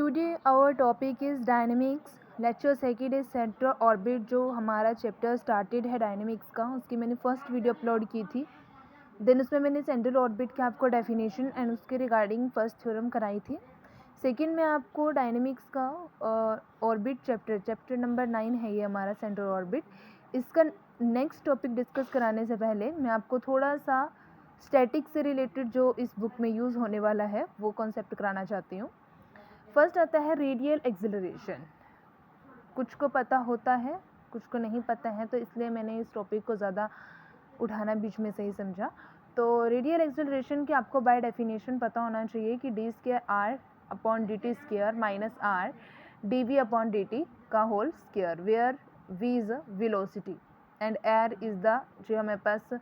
Today our topic is dynamics. Lecture second is central orbit. जो हमारा chapter started है dynamics का, उसकी मैंने फर्स्ट वीडियो अपलोड की थी। देन उसमें मैंने सेंट्रल ऑर्बिट के आपको डेफिनेशन एंड उसके रिगार्डिंग फर्स्ट थ्योरम कराई थी। सेकंड में आपको डायनेमिक्स का ऑर्बिट चैप्टर नंबर 9 है ये हमारा सेंट्रल ऑर्बिट। इसका नेक्स्ट टॉपिक डिस्कस कराने से पहले मैं आपको थोड़ा सा स्टैटिक से रिलेटेड जो इस बुक में यूज़ होने वाला है वो कॉन्सेप्ट कराना चाहती हूँ। फर्स्ट आता है रेडियल एक्सिलरेशन। कुछ को पता होता है, कुछ को नहीं पता है, तो इसलिए मैंने इस टॉपिक को ज़्यादा उठाना बीच में से ही समझा। तो रेडियल एक्सिलरेशन की आपको बाय डेफिनेशन पता होना चाहिए कि d square r upon d t square minus r d v upon d t का whole square, where v is velocity and r is the, जो हमारे पास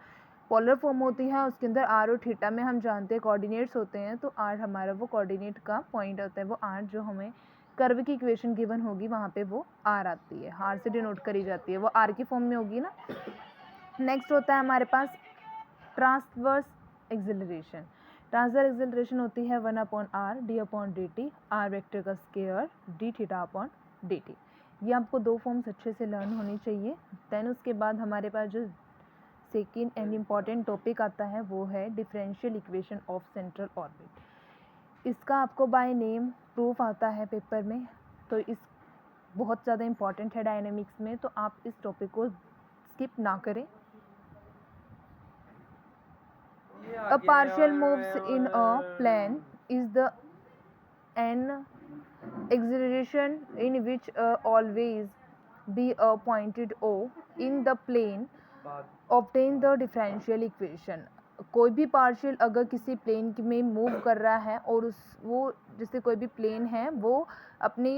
पोलर फॉर्म होती है उसके अंदर आर और थीटा में हम जानते हैं कोऑर्डिनेट्स होते हैं, तो आर हमारा वो कोऑर्डिनेट का पॉइंट होता है, वो आर जो हमें कर्व की इक्वेशन गिवन होगी वहाँ पे वो आर आती है, आर से डिनोट करी जाती है, वो आर की फॉर्म में होगी ना। नेक्स्ट होता है हमारे पास ट्रांसवर्स एक्सिलरेशन। ट्रांसवर्स एक्सिलरेशन होती है 1 upon r d upon d t, r vector का square d theta upon d t. ये आपको दो फॉर्म्स अच्छे से लर्न होनी चाहिए। देन उसके बाद हमारे पास जो सेकेंड एंड इम्पॉर्टेंट टॉपिक आता है वो है differential equation of central orbit. इसका आपको बाय नेम प्रूफ आता है पेपर में, तो इस बहुत ज़्यादा इम्पॉर्टेंट है डायनेमिक्स में, तो आप इस टॉपिक को स्किप ना करें। A partial moves in a plane is the an acceleration in which always be a pointed O in the plane obtain the differential equation। कोई भी पार्शियल अगर किसी प्लेन में मूव कर रहा है और वो जैसे कोई भी प्लेन है वो अपनी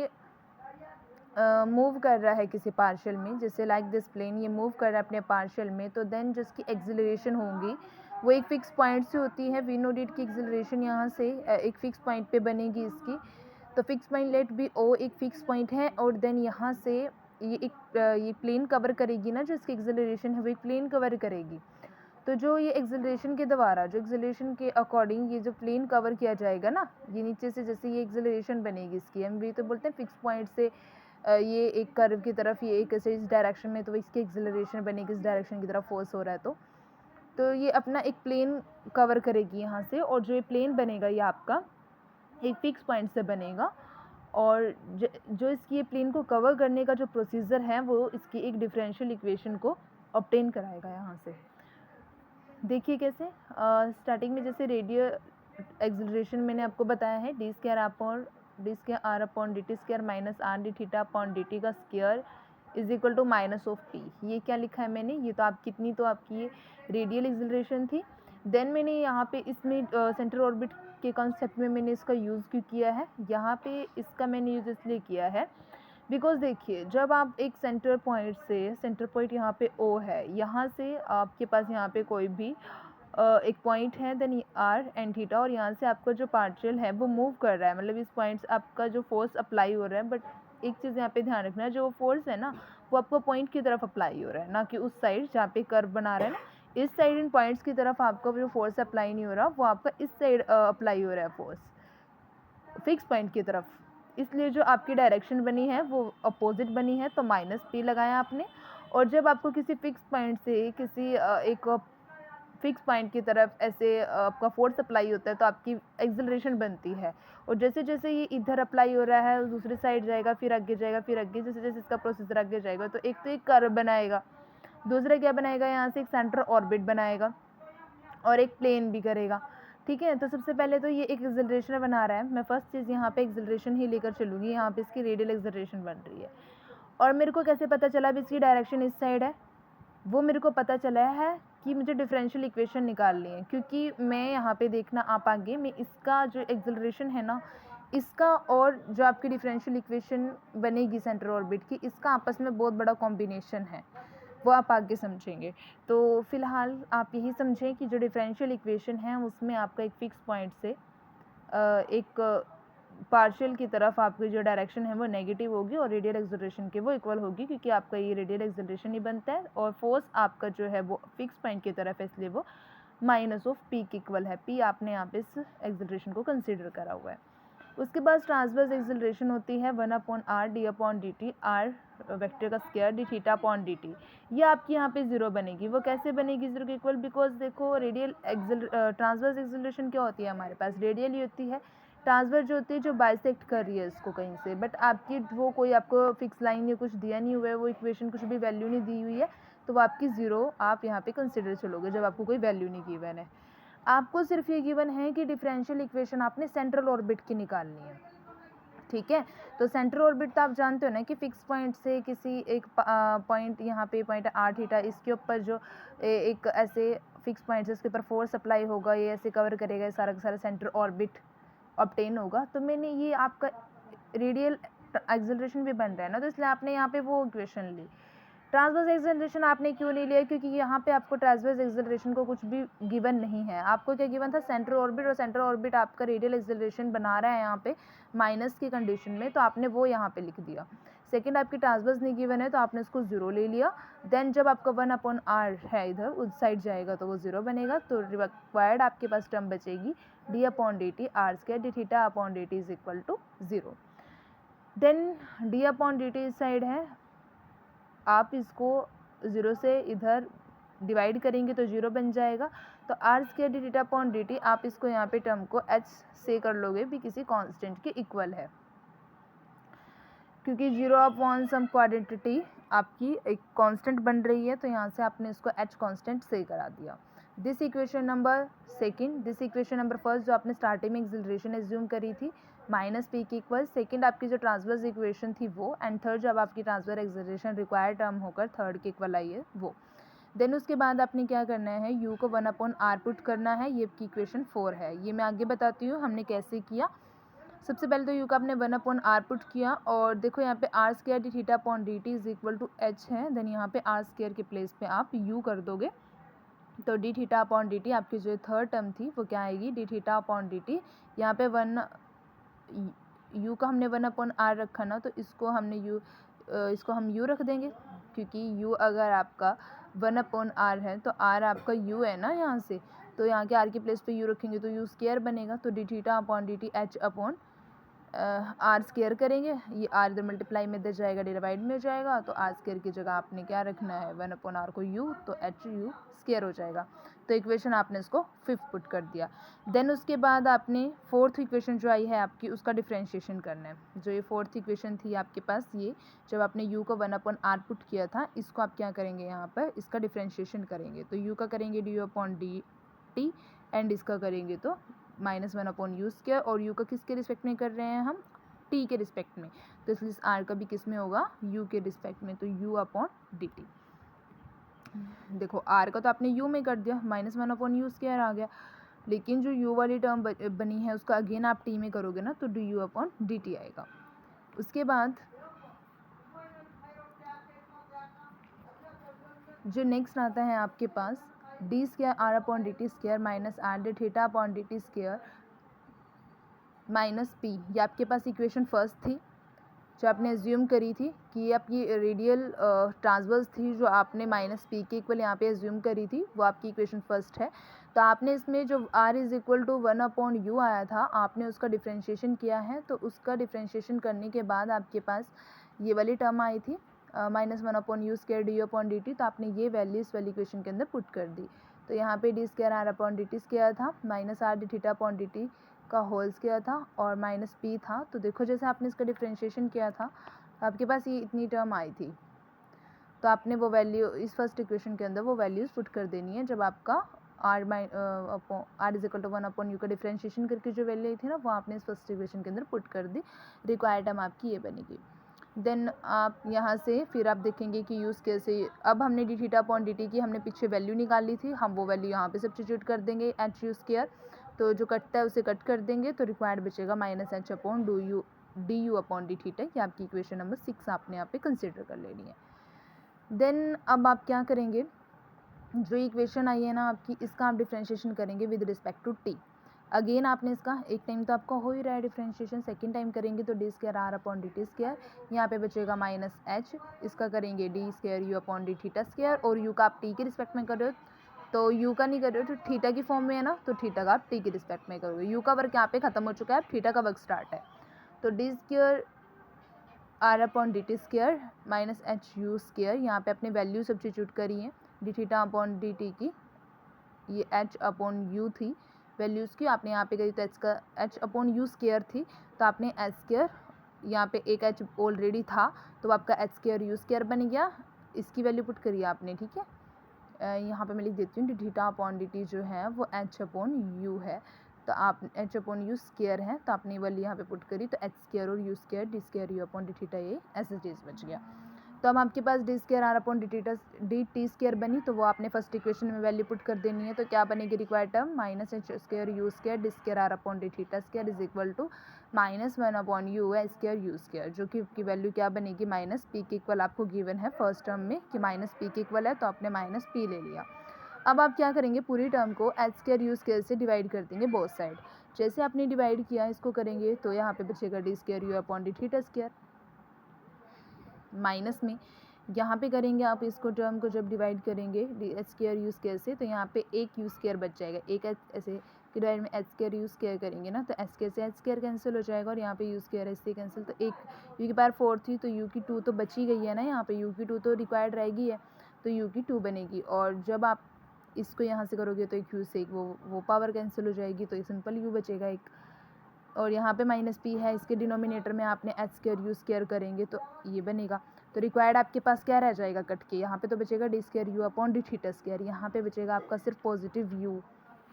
मूव कर रहा है किसी पार्शियल में, जैसे लाइक दिस प्लेन ये मूव कर रहा है अपने पार्शियल में, तो देन जिसकी एक्सिलरेशन होगी वो एक फिक्स पॉइंट से होती है। वी नो डेट की एक्सिलरेशन यहाँ से एक फिक्स पॉइंट पे बनेगी इसकी, तो fix point let be O एक फिक्स पॉइंट है, और देन यहाँ से ये प्लेन कवर करेगी ना, जो इसकी एक्सिलरेशन है वो एक प्लेन कवर करेगी। तो जो ये एक्सिलरेशन के द्वारा, जो एक्सिलरेशन के अकॉर्डिंग ये जो प्लेन कवर किया जाएगा ना, ये नीचे से जैसे ये एक्सिलरेशन बनेगी इसकी, हम भी तो बोलते हैं फिक्स पॉइंट से ये एक कर्व की तरफ, ये एक ऐसे इस डायरेक्शन में, तो इसकी एक्सिलरेशन बनेगी इस डायरेक्शन की तरफ फोर्स हो रहा है, तो ये अपना एक प्लेन कवर करेगी यहाँ से, और जो ये प्लेन बनेगा ये आपका एक फिक्स पॉइंट से बनेगा, और जो इसकी ये प्लेन को कवर करने का जो प्रोसीजर है वो इसकी एक डिफरेंशियल इक्वेशन को ऑब्टेन कराएगा। यहाँ से देखिए कैसे स्टार्टिंग में जैसे रेडियल एक्सिलरेशन मैंने आपको बताया है d square r upon d t square minus r d theta upon d t का square is equal to minus of p. ये क्या लिखा है मैंने, ये तो आप कितनी तो आपकी ये रेडियल एक्सिलरेशन थी। देन मैंने यहाँ पे इसमें सेंट्रल ऑर्बिट के कॉन्सेप्ट में मैंने इसका यूज़ क्यों किया है, यहाँ पे इसका मैंने यूज़ इसलिए किया है बिकॉज देखिए जब आप एक सेंटर पॉइंट यहाँ पे ओ है, यहाँ से आपके पास यहाँ पे कोई भी एक पॉइंट है, देन आर एंड थीटा, और यहाँ से आपका जो पार्शियल है वो मूव कर रहा है, मतलब इस पॉइंट से आपका जो फोर्स अप्लाई हो रहा है, बट एक चीज़ यहाँ पे ध्यान रखना है, जो फोर्स है ना वो आपको पॉइंट की तरफ अप्लाई हो रहा है, ना कि उस साइड जहाँ पे कर्व बना रहा है ना, इस साइड इन पॉइंट्स की तरफ आपका जो फोर्स अप्लाई नहीं हो रहा, वो आपका इस साइड अप्लाई हो रहा है फोर्स फिक्स पॉइंट की तरफ, इसलिए जो आपकी डायरेक्शन बनी है वो अपोजिट बनी है, तो माइनस पी लगाया आपने। और जब आपको किसी फिक्स पॉइंट से किसी एक फिक्स पॉइंट की तरफ ऐसे आपका फोर्स अप्लाई होता है तो आपकी एक्सिलरेशन बनती है, और जैसे जैसे ये इधर अप्लाई हो रहा है दूसरी साइड जाएगा, फिर आगे जाएगा, फिर आगे, जैसे जैसे इसका प्रोसेसर आगे जाएगा तो एक कर्व बनाएगा, दूसरा क्या बनाएगा, यहाँ से एक सेंट्रल ऑर्बिट बनाएगा और एक प्लेन भी करेगा। ठीक है, तो सबसे पहले तो ये एक एक्सिलरेशन बना रहा है, मैं फर्स्ट चीज़ यहाँ पे एक्सिलरेशन ही लेकर चलूँगी, यहाँ पे इसकी रेडियल एक्सिलरेशन बन रही है, और मेरे को कैसे पता चला अब इसकी डायरेक्शन इस साइड है, वो मेरे को पता चला है कि मुझे डिफरेंशियल इक्वेशन निकालनी है, क्योंकि मैं यहाँ पे देखना आप आगे में इसका जो एक्सिलरेशन है ना, इसका और जो आपकी डिफरेंशियल इक्वेशन बनेगी सेंट्रल ऑर्बिट की, इसका आपस में बहुत बड़ा कॉम्बिनेशन है, वो आप आगे समझेंगे। तो फिलहाल आप यही समझें कि जो डिफरेंशियल इक्वेशन है उसमें आपका एक फ़िक्स पॉइंट से एक पार्शियल की तरफ आपकी जो डायरेक्शन है वो नेगेटिव होगी और रेडियल एक्सिलरेशन के वो इक्वल होगी, क्योंकि आपका ये रेडियल एक्सिलरेशन ही बनता है, और फोर्स आपका जो है वो फिक्स पॉइंट की तरफ है, इसलिए वो माइनस ऑफ पी के इक्वल है। पी आपने यहाँ पे इस एक्सिलरेशन को कंसिडर करा हुआ है। उसके बाद ट्रांसवर्स एक्सिलरेशन होती है 1/r d/dt, r वेक्टर का square d theta upon dt। ये आपकी यहाँ पे जीरो बनेगी। वो कैसे बनेगी जीरो के इक्वल? बिकॉज देखो रेडियल ट्रांसवर्स एक्सिलरेशन क्या होती है हमारे पास? रेडियल ही होती है। ट्रांसवर्स जो होती है जो बाइसेक्ट कर रही है इसको कहीं से, बट आपकी वो कोई आपको फिक्स लाइन या कुछ दिया नहीं हुआ है, वो इक्वेशन कुछ भी वैल्यू नहीं दी हुई है, तो वो आपकी ज़ीरो आप यहाँ पे कंसिडर चलोगे जब आपको कोई वैल्यू नहीं गिवन है। आपको सिर्फ ये गिवन है कि डिफरेंशियल इक्वेशन आपने सेंट्रल ऑर्बिट की निकालनी है, ठीक है। तो सेंट्रल ऑर्बिट तो आप जानते हो ना कि फिक्स पॉइंट से किसी एक पॉइंट, यहाँ पे पॉइंट r थीटा, इसके ऊपर जो एक ऐसे फिक्स पॉइंट से उसके ऊपर फोर्स अप्लाई होगा, ये ऐसे कवर करेगा, ये सारा का सारा सेंट्रल ऑर्बिट ऑब्टेन होगा। तो मैंने ये आपका रेडियल एक्सेलरेशन भी बन रहा है ना, तो इसलिए आपने यहाँ पे वो इक्वेशन ली। ट्रांसवर्स एक्सेलरेशन आपने क्यों नहीं लिया? क्योंकि यहाँ पे आपको ट्रांसवर्स एक्सेलरेशन को कुछ भी गिवन नहीं है। आपको क्या गिवन था? सेंट्रल ऑर्बिट, और सेंट्रल ऑर्बिट आपका रेडियल एक्सेलरेशन बना रहा है यहाँ पे माइनस की कंडीशन में, तो आपने वो यहाँ पे लिख दिया। सेकंड आपकी ट्रांसवर्स नहीं गिवन है तो आपने उसको जीरो ले लिया। देन जब आपका 1/r है इधर उस साइड जाएगा तो वो जीरो बनेगा, तो रिक्वायर्ड आपके पास टर्म बचेगी d/dt r² d theta upon dt is equal to 0। Then d/dt इस साइड है, आप इसको ज़ीरो से इधर डिवाइड करेंगे तो जीरो बन जाएगा। तो r² d theta upon dt, आप इसको यहाँ पे टर्म को h से कर लोगे भी किसी कांस्टेंट के इक्वल है, क्योंकि जीरो अपॉन सम क्वांटिटी आपकी एक कांस्टेंट बन रही है, तो यहाँ से आपने इसको h कांस्टेंट से करा दिया। This equation number second, this equation number first जो आपने स्टार्टिंग में एक्सिलरेशन एज्यूम करी थी माइनस पी के इक्वल, सेकंड आपकी जो ट्रांसवर्स इक्वेशन थी वो, एंड थर्ड जब आपकी ट्रांसफर एक्सिलरेशन रिक्वायर्ड टर्म होकर थर्ड के इक्वल आई है वो। देन उसके बाद आपने क्या करना है, u को 1/r पुट करना है, ये आपकी इक्वेशन 4 है। ये मैं आगे बताती हूँ हमने कैसे किया। सबसे पहले तो u का आपने 1/r पुट किया, और देखो यहाँ पे r² d theta upon dt is equal to h है। देन यहाँ पे r² के प्लेस पे आप u कर दोगे, तो d थीटा अपॉन dt आपकी जो थर्ड टर्म थी वो क्या आएगी, d थीटा अपॉन dt। यहाँ पे u का हमने 1/r रखा ना, तो इसको हम u रख देंगे, क्योंकि u अगर आपका 1/r है तो r आपका u है ना यहाँ से, तो यहाँ के r के प्लेस पे u रखेंगे तो u² बनेगा। तो d theta upon dt h upon r² करेंगे, ये r इधर मल्टीप्लाई में इधर जाएगा, डिवाइड में हो जाएगा, तो r² की जगह आपने क्या रखना है 1/r को u, तो h u² हो जाएगा। तो इक्वेशन आपने इसको 5 पुट कर दिया। देन उसके बाद आपने फोर्थ इक्वेशन जो आई है आपकी उसका डिफ्रेंशिएशन करना है। जो ये फोर्थ इक्वेशन थी आपके पास, ये जब आपने u को 1/r पुट किया था, इसको आप क्या करेंगे यहाँ पर इसका डिफ्रेंशिएशन करेंगे। तो u का करेंगे du/dt एंड इसका करेंगे तो -1/u², और u का किसके रिस्पेक्ट में कर रहे हैं हम, t के रिस्पेक्ट में, तो इसलिए r का भी किस में होगा, u के रिस्पेक्ट में, तो u/dt। देखो r का तो आपने u में कर दिया, -1/u² आ गया, लेकिन जो u वाली टर्म बनी है उसका अगेन आप t में करोगे ना, तो du/dt आएगा। उसके बाद जो नेक्स्ट आता है आपके पास d² r/dt² minus r d theta upon dt² minus p, ये आपके पास इक्वेशन फर्स्ट थी जो आपने एज्यूम करी थी कि ये आपकी रेडियल ट्रांसवर्स थी, जो आपने माइनस पी के इक्वल यहाँ पे एज्यूम करी थी, वो आपकी इक्वेशन फर्स्ट है। तो आपने इसमें जो r is equal to 1/u आया था, आपने उसका डिफ्रेंशिएशन किया है, तो उसका डिफ्रेंशिएशन करने के बाद आपके पास ये वाली टर्म आई थी -1/u² du/dt, तो आपने ये वैल्यू इस वाली इक्वेशन के अंदर पुट कर दी। तो यहाँ पे d² r/dt² था, minus r d theta upon dt का होल स्क्वायर था, और माइनस p था। तो देखो जैसे आपने इसका डिफ्रेंशिएशन किया था आपके पास ये इतनी टर्म आई थी, तो आपने वो वैल्यू इस फर्स्ट इक्वेशन के अंदर वो वैल्यूज़ पुट कर देनी है। जब आपका r is equal to 1/u का डिफ्रेंशिएशन करके जो वैल्यू आई थी ना, वो आपने इस फर्स्ट इक्वेशन के अंदर पुट कर दी। रिक्वायर्ड टर्म आपकी ये बनेगी। देन आप यहाँ से फिर आप देखेंगे कि यूज़ कैसे, अब हमने d थीटा अपॉन dt की हमने पीछे वैल्यू निकाली थी, हम वो वैल्यू यहाँ पे सब्स्टिट्यूट कर देंगे h u², तो जो कटता है उसे कट कर देंगे, तो रिक्वायर्ड बचेगा -h upon du upon d theta. ये आपकी इक्वेशन नंबर 6 आपने यहाँ पे कंसिडर कर लेनी है। देन अब आप क्या करेंगे, जो इक्वेशन आई है ना आपकी, इसका आप डिफ्रेंशिएशन करेंगे with respect to t। Again आपने इसका एक टाइम तो आपका हो ही रहा है डिफ्रेंशिएशन, सेकंड टाइम करेंगे तो d² r/dt², यहाँ पे बचेगा -h, इसका करेंगे d² u अपॉन d थीटा², और u का आप t के रिस्पेक्ट में कर रहे हो तो यू का नहीं कर रहे हो तो थीटा की फॉर्म में है ना, तो थीटा का आप टी की रिस्पेक्ट में करोगे। यू का वर्क यहाँ पे खत्म हो चुका है, अब थीटा का वर्क स्टार्ट है। तो d square r upon d t square minus h u square, यहाँ पे अपने वैल्यू सब्स्टिट्यूट करी है, d theta upon d t की, ये एच अपॉन यू थी वैल्यूज़ की, आपने यहाँ पे करी तो एच का एच अपॉन यू स्क्वायर थी, तो आपने एच स्क्वायर, यहाँ पे एक एच ऑलरेडी था तो आपका एच स्क्वायर यू स्क्वायर बन गया, इसकी वैल्यू पुट करी आपने, ठीक है। यहाँ पे मैं लिख देती हूँ D theta upon d T जो है वो एच अपॉन यू है, तो आप एच अपॉन यू स्क्वायर है, तो आपने वाली यहाँ पे पुट करी, तो एच स्क्वायर और u square d square u upon d theta ये ऐसे चीज़ बच गया। तो अब आपके पास d square r upon d t square बनी, तो वो आपने फर्स्ट इक्वेशन में वैल्यू पुट कर देनी है, तो क्या बनेगी required term minus h square u square d square r upon d theta square is equal to minus one upon u h square u square, जो कि की वैल्यू क्या बनेगी माइनस पी के इक्वल आपको गिवन है फर्स्ट टर्म में कि माइनस पी के इक्वल है, तो आपने माइनस पी ले लिया। अब आप क्या करेंगे, पूरी टर्म को एच स्क्वायर यू स्क्वायर से डिवाइड कर देंगे बोथ साइड। जैसे आपने डिवाइड किया इसको करेंगे तो यहाँ पे बचेगा D square u upon d theta square minus में यहाँ पे करेंगे आप इसको टर्म को जब डिवाइड करेंगे D H square u square से, तो यहाँ पे एक यू स्क्वायर बच जाएगा, एक ऐसे डिवाइड में एच स्क्वायर यू स्क्वायर करेंगे ना, तो एच स्क्वायर से एच स्क्वायर कैंसिल हो जाएगा और यहाँ पे यू स्क्वायर इससे कैंसिल, तो एक यू की पावर 4 थी तो यू की 2 तो बची गई है ना, यहाँ पे यू की 2 तो रिक्वायर्ड रहेगी है, तो यू की 2 बनेगी, और जब आप इसको यहाँ से करोगे तो एक यू से एक वो पावर कैंसिल हो जाएगी, तो एक सिंपल यू बचेगा एक, और यहाँ पे माइनस पी है, इसके डिनोमिनेटर में आपने एच स्क्वायर यू स्क्वायर करेंगे तो ये बनेगा, तो रिक्वायर्ड आपके पास क्या रह जाएगा कट के, यहाँ पे तो बचेगा D square u upon d theta square, यहाँ पे बचेगा आपका सिर्फ पॉजिटिव यू,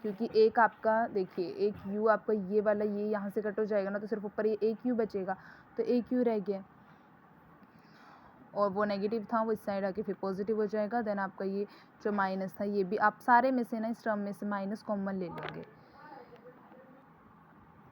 क्योंकि एक आपका देखिए एक यू आपका ये वाला ये यहाँ से कट हो जाएगा ना, तो सिर्फ ऊपर ये एक यू बचेगा, तो एक यू रह गया और वो नेगेटिव था वो इस साइड आके फिर पॉजिटिव हो जाएगा, देन आपका ये जो माइनस था ये भी आप सारे में से ना इस टर्म में से माइनस कॉमन ले लेंगे,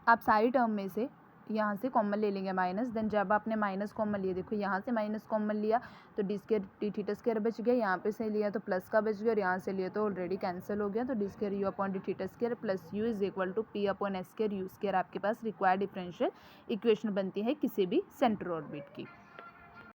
आप सारी टर्म में से यहाँ से कॉमन ले लेंगे माइनस, देन जब आपने माइनस कॉमन लिया, देखो यहाँ से माइनस कॉमन लिया तो d square d theta square बच गया, यहाँ पे से लिया तो प्लस का बच गया, और यहाँ से लिया तो ऑलरेडी कैंसिल हो गया, तो d square u upon d theta square plus u is equal to p upon h square u square आपके पास रिक्वायर्ड डिफरेंशियल इक्वेशन बनती है किसी भी सेंटर ऑर्बिट की।